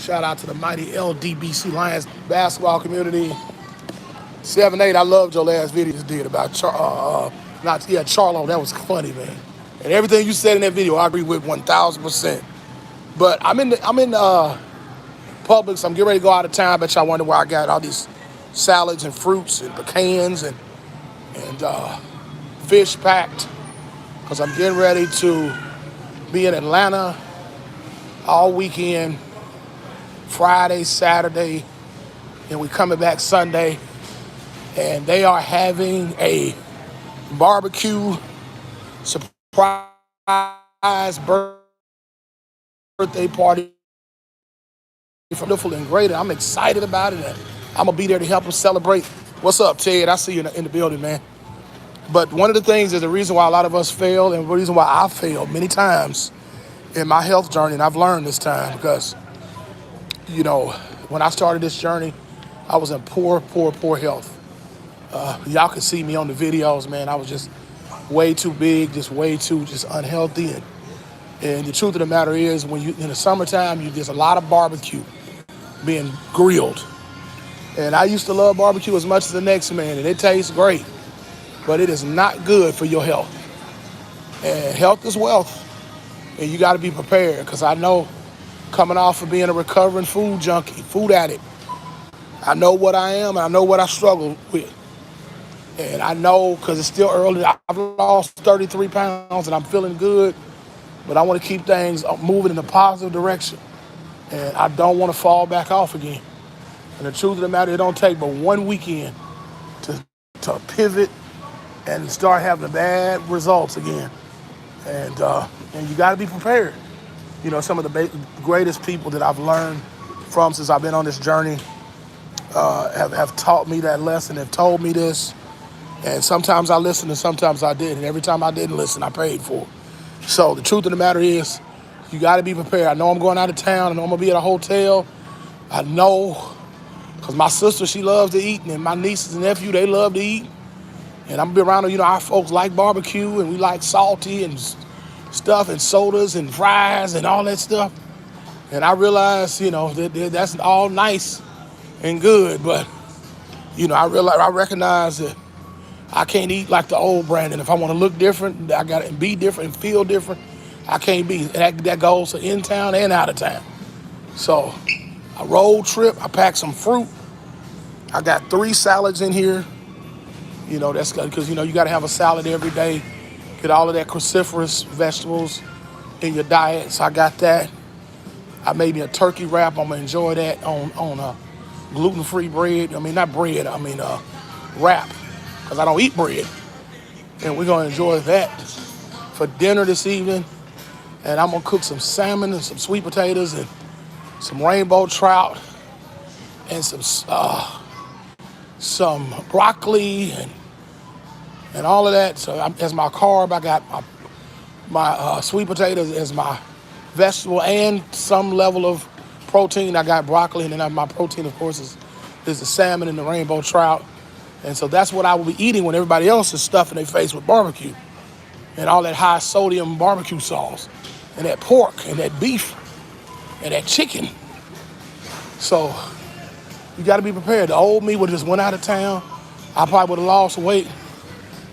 Shout out to the mighty LDBC Lions basketball community. 7-8, I loved your last video you did about Charlo. That was funny, man. And everything you said in that video, I agree with 1,000%. But I'm in Publix. I'm getting ready to go out of town. I bet y'all wonder why I got all these salads and fruits and pecans and fish packed. Because I'm getting ready to be in Atlanta all weekend, Friday, Saturday, and we coming back Sunday. And they are having a barbecue surprise birthday party for Beautiful and Greater. I'm excited about it. And I'm gonna be there to help them celebrate. What's up, Ted? I see you in the building, man. But one of the things is the reason why a lot of us fail, and the reason why I failed many times in my health journey, and I've learned this time because, when I started this journey, I was in poor health. Y'all can see me on the videos, man. I was just way too big, just way too just unhealthy. And the truth of the matter is, when you in the summertime, there's a lot of barbecue being grilled. And I used to love barbecue as much as the next man, and it tastes great, but it is not good for your health. And health is wealth, and you got to be prepared. Because I know, coming off of being a recovering food junkie, food addict, I know what I am, and I know what I struggle with. And I know, because it's still early, I've lost 33 pounds and I'm feeling good, but I want to keep things moving in a positive direction. And I don't want to fall back off again. And the truth of the matter, it don't take but one weekend to pivot and start having bad results again. And you got to be prepared. Some of the greatest people that I've learned from since I've been on this journey have taught me that lesson, have told me this. And sometimes I listened and sometimes I didn't. And every time I didn't listen, I paid for it. So the truth of the matter is, you got to be prepared. I know I'm going out of town. I know I'm going to be at a hotel. I know, because my sister, she loves to eat. And my nieces and nephew, they love to eat. And I'm going to be around, our folks like barbecue. And we like salty and stuff and sodas and fries and all that stuff. And I realize, that's all nice and good. But, I recognize that I can't eat like the old Brandon. If I want to look different, I got to be different and feel different. I can't be. That goes to in town and out of town. So a road trip, I packed some fruit. I got 3 salads in here. That's because, you got to have a salad every day. Get all of that cruciferous vegetables in your diet. So I got that. I made me a turkey wrap. I'm going to enjoy that on a gluten-free bread. Not bread, wrap. Because I don't eat bread. And we're going to enjoy that for dinner this evening. And I'm going to cook some salmon and some sweet potatoes and some rainbow trout and some broccoli and all of that. So as my carb, I got my sweet potatoes as my vegetable and some level of protein. I got broccoli, and then my protein, of course, is the salmon and the rainbow trout. And so that's what I will be eating when everybody else is stuffing their face with barbecue and all that high sodium barbecue sauce and that pork and that beef and that chicken. So you got to be prepared. The old me would have just went out of town. I probably would have lost weight,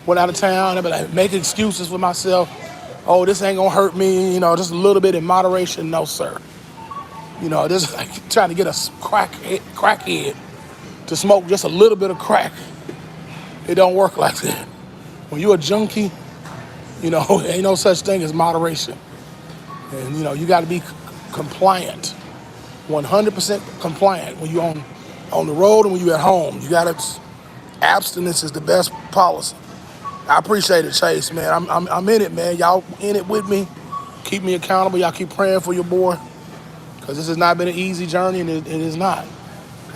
went out of town. I'd be like making excuses for myself. Oh, this ain't going to hurt me, just a little bit in moderation. No, sir. This is like trying to get a crackhead to smoke just a little bit of crack. It don't work like that. When you're a junkie, ain't no such thing as moderation. And, you got to be compliant, 100% compliant when you're on the road and when you're at home. You got to, abstinence is the best policy. I appreciate it, Chase, man. I'm in it, man. Y'all in it with me. Keep me accountable. Y'all keep praying for your boy, because this has not been an easy journey, and it is not.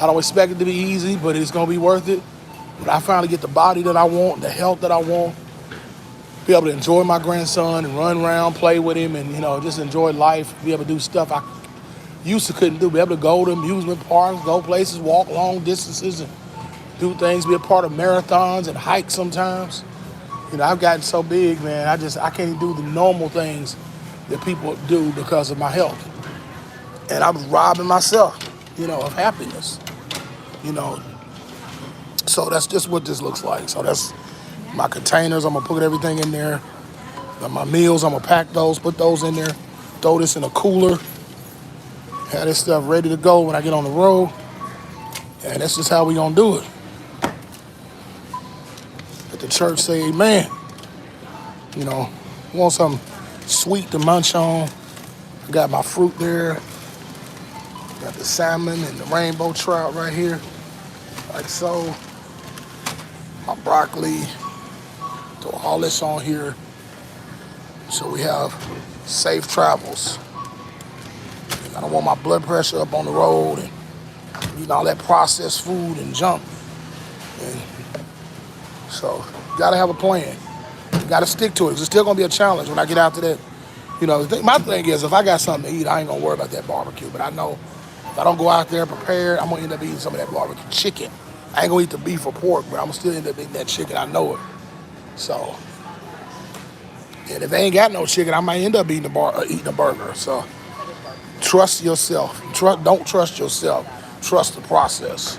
I don't expect it to be easy, but it's going to be worth it. When I finally get the body that I want, the health that I want, be able to enjoy my grandson and run around, play with him, and, just enjoy life, be able to do stuff I used to couldn't do, be able to go to amusement parks, go places, walk long distances, and do things, be a part of marathons and hike sometimes. I've gotten so big, man, I can't even do the normal things that people do because of my health. And I was robbing myself, of happiness, you know. So that's just what this looks like. So that's my containers. I'm gonna put everything in there. My meals, I'm gonna pack those, put those in there, throw this in a cooler, have this stuff ready to go when I get on the road. And that's just how we gonna do it. Let the church say amen. You know, want something sweet to munch on. I got my fruit there. Got the salmon and the rainbow trout right here, like so. My broccoli, throw all this on here. So we have safe travels. I don't want my blood pressure up on the road and eating all that processed food and junk. And so you gotta have a plan. You gotta stick to it. It's still gonna be a challenge when I get out to that. My thing is, if I got something to eat, I ain't gonna worry about that barbecue. But I know if I don't go out there prepared, I'm gonna end up eating some of that barbecue chicken. I ain't gonna eat the beef or pork, but I'm gonna still end up eating that chicken. I know it. So, and if they ain't got no chicken, I might end up eating a burger. So, trust yourself. Don't trust yourself. Trust the process.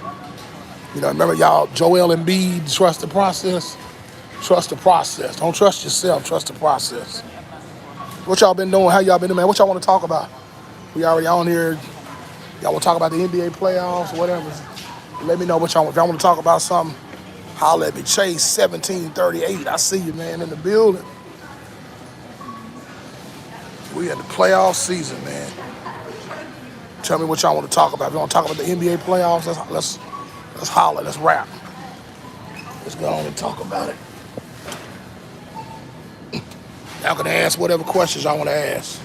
Remember y'all, Joel Embiid, trust the process. Trust the process. Don't trust yourself. Trust the process. What y'all been doing? How y'all been doing, man? What y'all want to talk about? We already on here. Y'all want to talk about the NBA playoffs or whatever? Let me know what y'all want. If y'all want to talk about something, holler at me. Chase 1738. I see you, man, in the building. We in the playoff season, man. Tell me what y'all want to talk about. If you want to talk about the NBA playoffs, let's holler. Let's rap. Let's go on and talk about it. Y'all can ask whatever questions y'all want to ask.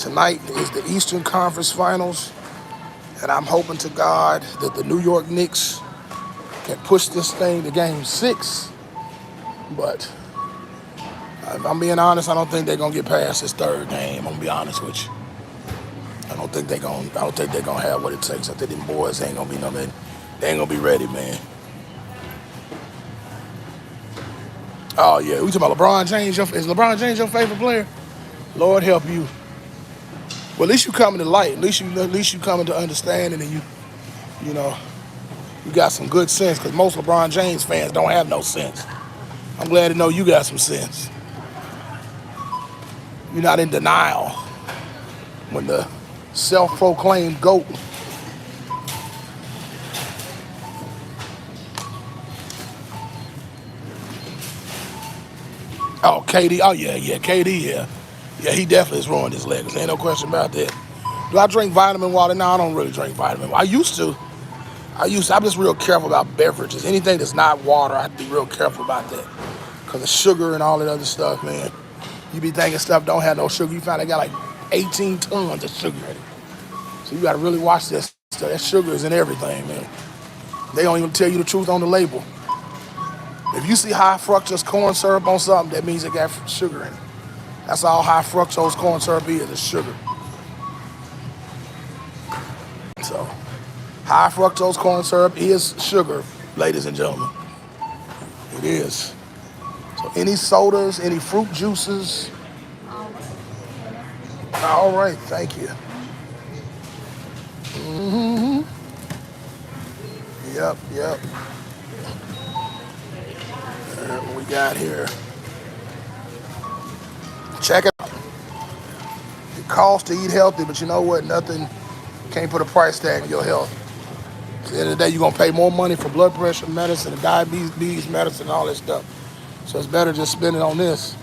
Tonight is the Eastern Conference Finals, and I'm hoping to God that the New York Knicks can push this thing to Game 6. But if I'm being honest, I don't think they're gonna get past this third game. I'm gonna be honest with you. I don't think they're gonna have what it takes. I think them boys ain't gonna be they ain't gonna be ready, man. Oh yeah, we talking about LeBron James. Is LeBron James your favorite player? Lord help you. Well, at least you coming to light. At least you coming to understanding, and you got some good sense. Because most LeBron James fans don't have no sense. I'm glad to know you got some sense. You're not in denial when the self-proclaimed GOAT. Oh, KD. Oh, yeah, KD, yeah. Yeah, he definitely has ruined his legs. Ain't no question about that. Do I drink vitamin water? No, I don't really drink vitamin water. I used to. I'm just real careful about beverages. Anything that's not water, I have to be real careful about that. Because of sugar and all that other stuff, man. You be thinking stuff don't have no sugar. You find they got like 18 tons of sugar in it. So you got to really watch this stuff. That sugar is in everything, man. They don't even tell you the truth on the label. If you see high fructose corn syrup on something, that means it got sugar in it. That's all high fructose corn syrup is sugar. So, high fructose corn syrup is sugar, ladies and gentlemen. It is. So, any sodas, any fruit juices. All right, thank you. Mm-hmm. Yep. What we got here? Check it out. It costs to eat healthy, but you know what? Nothing can't put a price tag on your health. At the end of the day, you're going to pay more money for blood pressure medicine and diabetes medicine and all that stuff. So it's better just spend it on this.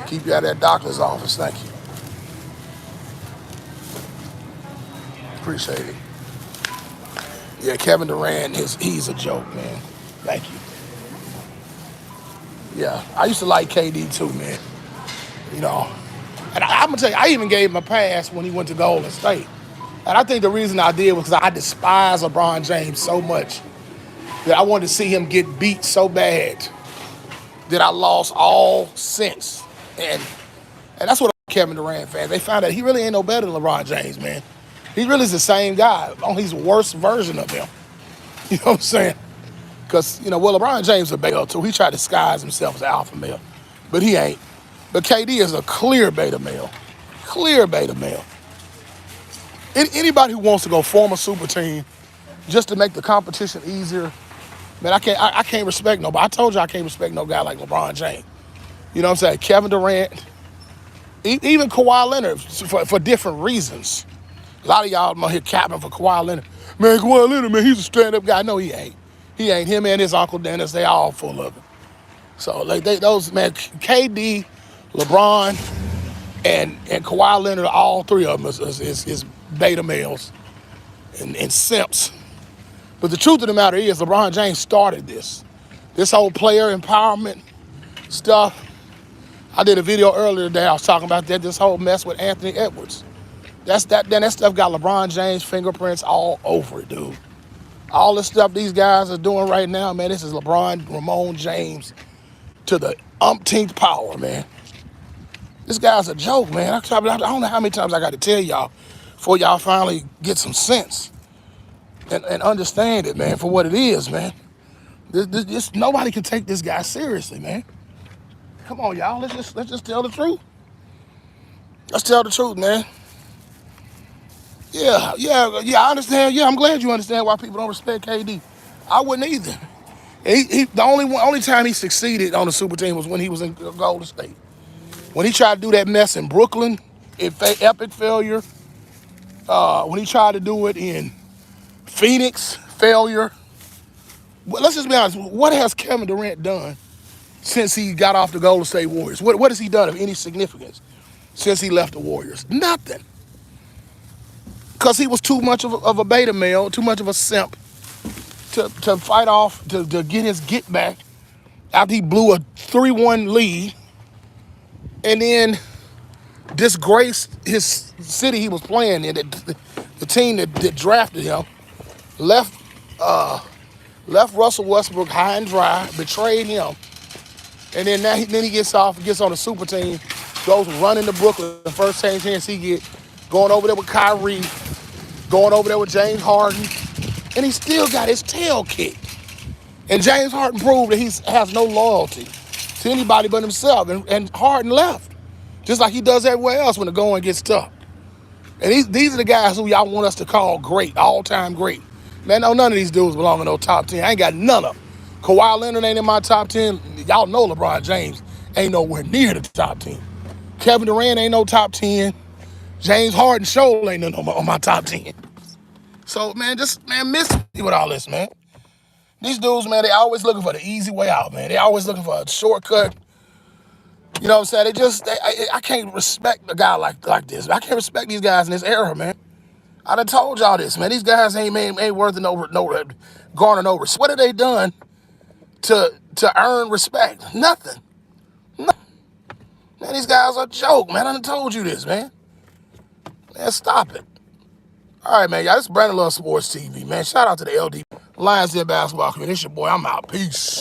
Keep you out of that doctor's office. Thank you. Appreciate it. Yeah, Kevin Durant, he's a joke, man. Thank you. Yeah, I used to like KD too, man. And I'm going to tell you, I even gave him a pass when he went to Golden State. And I think the reason I did was because I despise LeBron James so much that I wanted to see him get beat so bad that I lost all sense. And that's what Kevin Durant fans, they found out he really ain't no better than LeBron James, man. He really is the same guy, only he's a worse version of him. You know what I'm saying? Because, LeBron James is a beta too. He tried to disguise himself as an alpha male, but he ain't. But KD is a clear beta male. Clear beta male. Anybody who wants to go form a super team just to make the competition easier, man, I can't respect nobody. I told you I can't respect no guy like LeBron James. You know what I'm saying? Kevin Durant, even Kawhi Leonard for different reasons. A lot of y'all out here capping for Kawhi Leonard. Man, Kawhi Leonard, man, he's a stand-up guy. No, he ain't. He ain't. Him and his Uncle Dennis, they all full of it. So like those man, KD, LeBron, and Kawhi Leonard, all three of them is beta males and simps. But the truth of the matter is, LeBron James started this. This whole player empowerment stuff. I did a video earlier today. I was talking about that. This whole mess with Anthony Edwards. That stuff got LeBron James fingerprints all over it, dude. All the stuff these guys are doing right now, man, this is LeBron, Ramon James to the umpteenth power, man. This guy's a joke, man. I don't know how many times I got to tell y'all before y'all finally get some sense and understand it, man, for what it is, man. Nobody can take this guy seriously, man. Come on, y'all. Let's just tell the truth. Let's tell the truth, man. Yeah, I understand. Yeah, I'm glad you understand why people don't respect KD. I wouldn't either. The only time he succeeded on the super team was when he was in Golden State. When he tried to do that mess in Brooklyn, epic failure. When he tried to do it in Phoenix, failure. Well, let's just be honest. What has Kevin Durant done since he got off the Golden State Warriors? What has he done of any significance since he left the Warriors? Nothing. Because he was too much of a beta male, too much of a simp to fight off, to get his get back after he blew a 3-1 lead and then disgraced his city he was playing in. The team that drafted him left Russell Westbrook high and dry, betrayed him, and then he gets on the super team, goes running to Brooklyn, the first chance he get, going over there with Kyrie, going over there with James Harden, and he still got his tail kicked. And James Harden proved that he has no loyalty to anybody but himself, and Harden left, just like he does everywhere else when the going gets tough. And these are the guys who y'all want us to call great, all-time great. Man, no, none of these dudes belong in no top 10. I ain't got none of them. Kawhi Leonard ain't in my top 10. Y'all know LeBron James ain't nowhere near the top 10. Kevin Durant ain't no top 10. James Harden show ain't on my top 10. So, man, miss me with all this, man. These dudes, man, they always looking for the easy way out, man. They always looking for a shortcut. You know what I'm saying? I can't respect a guy like this. I can't respect these guys in this era, man. I done told y'all this, man. These guys ain't worth garner no respect. What have they done to earn respect? Nothing. Man, these guys are a joke, man. I done told you this, man. Man, stop it. All right, man, y'all. This is Brandon Love Sports TV, man. Shout out to the LD Lions Den basketball community. It's your boy. I'm out. Peace.